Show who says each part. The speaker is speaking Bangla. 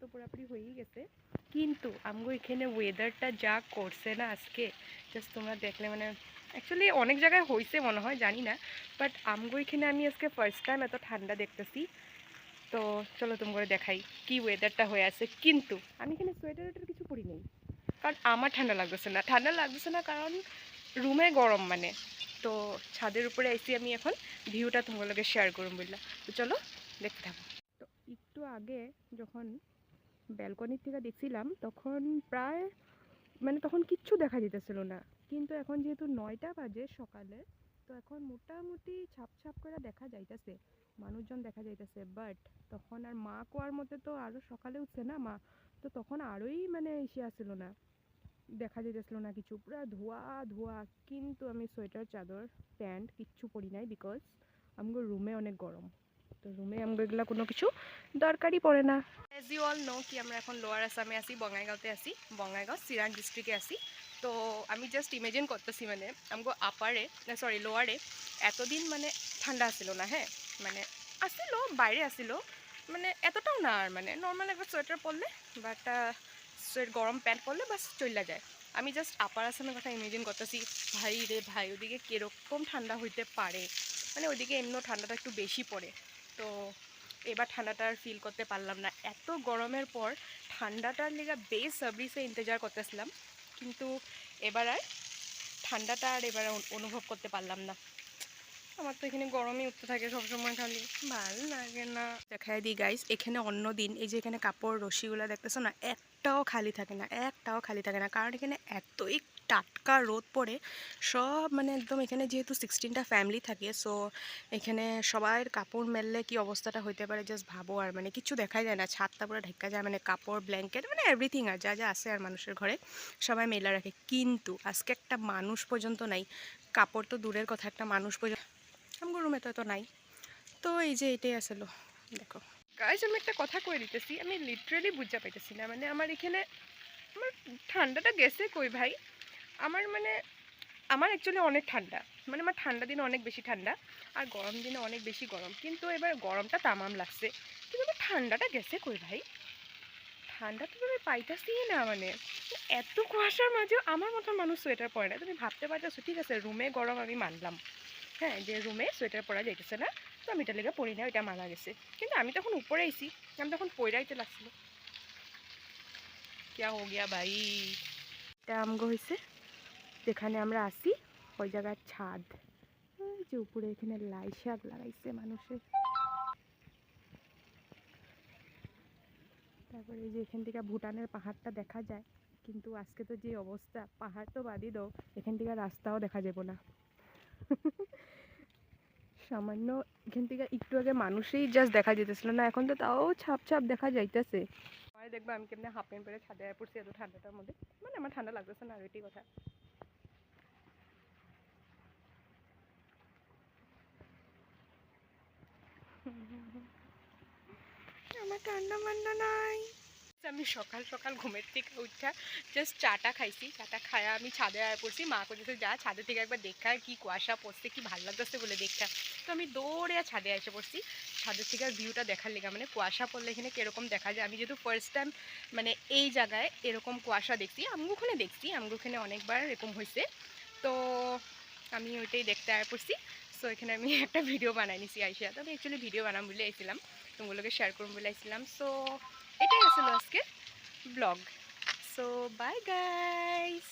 Speaker 1: তো পুরোপুরি হয়েই গেছে, কিন্তু আমগো এখানে ওয়েদারটা যা করছে না আজকে, জাস্ট তোমরা দেখলে মানে অ্যাকচুয়ালি অনেক জায়গায় হয়েছে মনে হয় জানি না, বাট আমগো এখানে আমি আজকে ফার্স্ট টাইম এত ঠান্ডা দেখতেছি। তো চলো তোমাকে দেখাই কি ওয়েদারটা হয়ে আছে। কিন্তু আমি এখানে সোয়েটার ওয়েটার কিছু পরি নেই, কারণ আমার ঠান্ডা লাগতেছে না কারণ রুমে গরম মানে। তো ছাদের উপরে আইসি আমি এখন, ভিউটা তোমাকে শেয়ার করুন বললাম। তো চলো দেখতে থাকো। তো একটু আগে যখন ব্যালকনির থেকে দেখছিলাম তখন প্রায় মানে তখন কিচ্ছু দেখা যেতেছিল না, কিন্তু এখন যেহেতু 9টা বাজে সকালে, তো এখন মোটামুটি ছাপ ছাপ করে দেখা যাইতেছে, মানুষজন দেখা যাইতেছে। বাট তখন আর মা কোয়ার মতে তো আরও সকালে উঠছে না মা, তো তখন আরোই মানে এসে আসছিল না, দেখা যেতেছিল না কিছু, পুরো ধোয়া ধোয়া। কিন্তু আমি সোয়েটার চাদর প্যান্ট কিচ্ছু পরি নাই, বিকজ আমগো রুমে অনেক গরম। তো রুমে আমগো এগুলা কোনো কিছু দরকারই পড়ে না। অ্যাজ ইউ অল নো কি আমরা এখন লোয়ার আসামে আছি, বঙাইগাঁওতে আছি, বঙাইগাঁও সিরাং ডিস্ট্রিক্টে আছি। তো আমি জাস্ট ইমেজিন করতেছি মানে আমগো আপারে সরি লোয়ারে এতদিন মানে ঠান্ডা আসছিল না, হ্যাঁ মানে আসছিল, বাইরে আসছিল, মানে এতটাও না, আর মানে নর্মাল একবার সোয়েটার পরলে বা একটা গরম প্যান্ট পরলে বাস চলে যায়। আমি জাস্ট আপার আসামের কথা ইমেজিন করতেছি, ভাই রে ভাই ওদিকে কীরকম ঠান্ডা হইতে পারে, মানে ওইদিকে এমনি ঠান্ডাটা একটু বেশি পড়ে। তো এবার ঠান্ডাটা আর ফিল করতে পারলাম না, এত গরমের পর ঠান্ডাটার লেগে বেসব্রিসে ইন্তজার করতেছিলাম, কিন্তু এবার আর ঠান্ডাটা আর এবার অনুভব করতে পারলাম না। আমার তো এখানে গরমই উঠতে থাকে সবসময়, খালি ভাল লাগে না। দেখাই দিই গাইস, এখানে অন্য দিন এই যে এখানে কাপড় রশিগুলো দেখতেছো না, একটাও খালি থাকে না, একটাও খালি থাকে না, কারণ এখানে এতই টাটকা রোদ পড়ে। সব মানে একদম এখানে যেহেতু 16টা ফ্যামিলি থাকে, সো এখানে সবার কাপড় মেললে কি অবস্থাটা হইতে পারে জাস্ট ভাবো। আর মানে কিছু দেখা যায় না, ছাদটা পুরো ঢেকা যায়, মানে কাপড় ব্ল্যাঙ্কেট মানে এভরিথিং আর যা যা আছে আর মানুষের ঘরে সবাই মেলা রাখে। কিন্তু আজকে একটা মানুষ পর্যন্ত নাই, কাপড় তো দূরের কথা, একটা মানুষ পর্যন্ত আমার রুমে তো এত নাই। তো এই যে এটাই আসলো, দেখো গাইস আমি একটা কথা কই দিতেছি, আমি লিটারেলি বুঝতে পাইতেছি না, মানে আমার এখানে আমার ঠান্ডাটা গেছে কই ভাই। আমার মানে আমার অ্যাকচুয়ালি অনেক ঠান্ডা, মানে আমার ঠান্ডা দিনে অনেক বেশি ঠান্ডা আর গরম দিনে অনেক বেশি গরম, কিন্তু এবার গরমটা তামাম লাগছে, কিন্তু আমার ঠান্ডাটা গেছে কই ভাই। ঠান্ডা তো তুমি পাইতেছি না, মানে এত কুয়াশার মাঝেও আমার মতো মানুষ সোয়েটার পরে না। তুমি ভাবতে পারতেছো, ঠিক আছে রুমে গরম আমি মানলাম, হ্যাঁ যে রুমে সোয়েটার পরা যাইতেছে না, তো আমি এটা লেগে পরি না, ওইটা মানা গেছে। কিন্তু আমি তখন উপরে আইছি, আমি তখন পইরাইতে লাগছিল। কিয়া হো গিয়া ভাই। এটা আমগো হয়েছে যেখানে আমরা আসি, ওই জায়গার ছাদ, ওই যে উপরে এখানে লাই শাক লাগাইছে মানুষে। তারপরে এই যে এখান থেকে ভুটানের পাহাড়টা দেখা যায়, কিন্তু আজকে তো যে অবস্থা, পাহাড় তো বাদই দাও, এখান থেকে রাস্তাও দেখা যাব না। সামান্য এখান থেকে একটু আগে মানুষই জাস্ট দেখা যেতেছিল না, এখন তো তাও ছাপ ছাপ দেখা যাইতেছে। পরে দেখবো আমি কেমনে হাফ প্যান্ট পরে ছাদে পড়ছি এত ঠান্ডাটার মধ্যে, মানে আমার ঠান্ডা লাগতেছে না, আর এটাই কথা। আমার ঠান্ডা মান্ডা নাই। আমি সকাল সকাল ঘুমের থেকে উঠা জাস্ট চাটা খাইছি, চাটা খায়া আমি ছাদে আয়া পড়ছি, মা কইতেছে যা ছাদে থেকে একবার দেখা কি কুয়াশা পড়ছে, কি ভালো লাগতেছে বলে দেখা। তো আমি দৌড়ে ছাদে এসে পড়ছি, ছাদের থেকে ভিউটা দেখার লেগে, মানে কুয়াশা পড়লে এখানে কীরকম দেখা যায়। আমি যেহেতু ফার্স্ট টাইম মানে এই জায়গায় এরকম কুয়াশা দেখছি, আমগুখানে দেখছি, আমগুখানে অনেকবার এরকম হয়েছে, তো আমি ওইটাই দেখতে আয়া পড়ছি। সো এখানে আমি একটা ভিডিও বানাই নিছি আইসা, তো আমি অ্যাকচুয়ালি ভিডিও বানাম বলে আইছিলাম, তোমাগুলোকে শেয়ার করুন বলে আইছিলাম। সো এটাই আসলে আজকে ব্লগ। So bye guys.